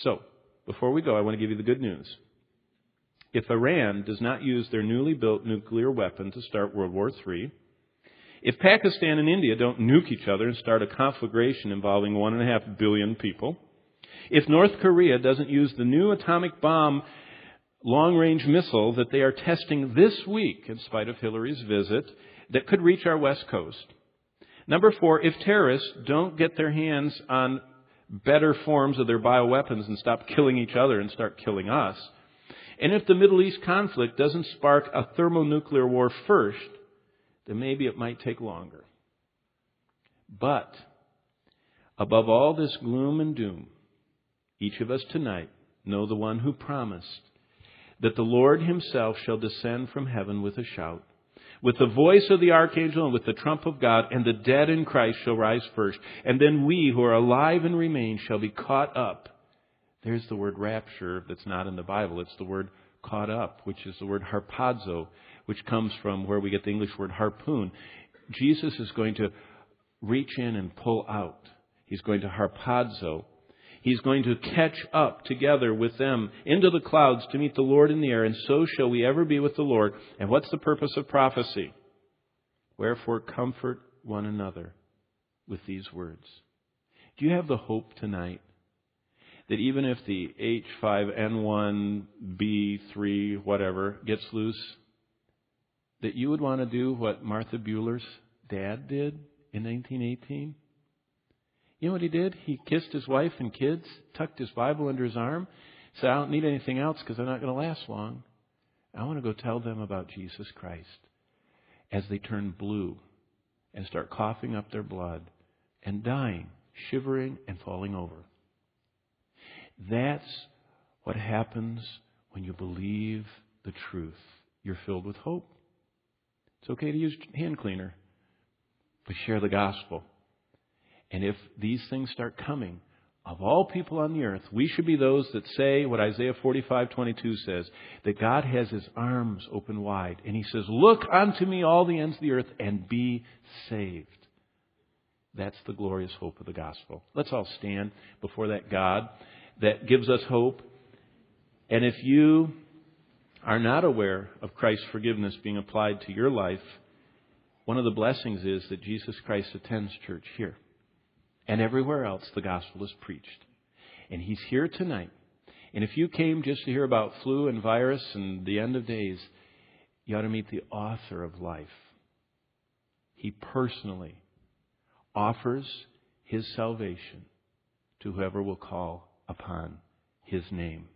So, before we go, I want to give you the good news. If Iran does not use their newly built nuclear weapon to start World War III, if Pakistan and India don't nuke each other and start a conflagration involving 1.5 billion people, if North Korea doesn't use the new atomic bomb long-range missile that they are testing this week, in spite of Hillary's visit, that could reach our west coast. Number 4, if terrorists don't get their hands on better forms of their bioweapons and stop killing each other and start killing us, and if the Middle East conflict doesn't spark a thermonuclear war first, then maybe it might take longer. But above all this gloom and doom, each of us tonight know the one who promised that the Lord himself shall descend from heaven with a shout, with the voice of the archangel and with the trump of God, and the dead in Christ shall rise first. And then we who are alive and remain shall be caught up. There's the word rapture that's not in the Bible. It's the word caught up, which is the word harpazo, which comes from where we get the English word harpoon. Jesus is going to reach in and pull out. He's going to harpazo. He's going to catch up together with them into the clouds to meet the Lord in the air, and so shall we ever be with the Lord. And what's the purpose of prophecy? Wherefore comfort one another with these words. Do you have the hope tonight that even if the H5N1, B3, whatever, gets loose, that you would want to do what Martha Bueller's dad did in 1918? You know what he did? He kissed his wife and kids, tucked his Bible under his arm, said, I don't need anything else because they're not going to last long. I want to go tell them about Jesus Christ as they turn blue and start coughing up their blood and dying, shivering and falling over. That's what happens when you believe the truth. You're filled with hope. It's okay to use hand cleaner, but share the gospel. And if these things start coming, of all people on the earth, we should be those that say what Isaiah 45:22 says, that God has his arms open wide. And he says, look unto me all the ends of the earth and be saved. That's the glorious hope of the gospel. Let's all stand before that God that gives us hope. And if you are not aware of Christ's forgiveness being applied to your life, one of the blessings is that Jesus Christ attends church here. And everywhere else the gospel is preached. And he's here tonight. And if you came just to hear about flu and virus and the end of days, you ought to meet the author of life. He personally offers his salvation to whoever will call upon his name.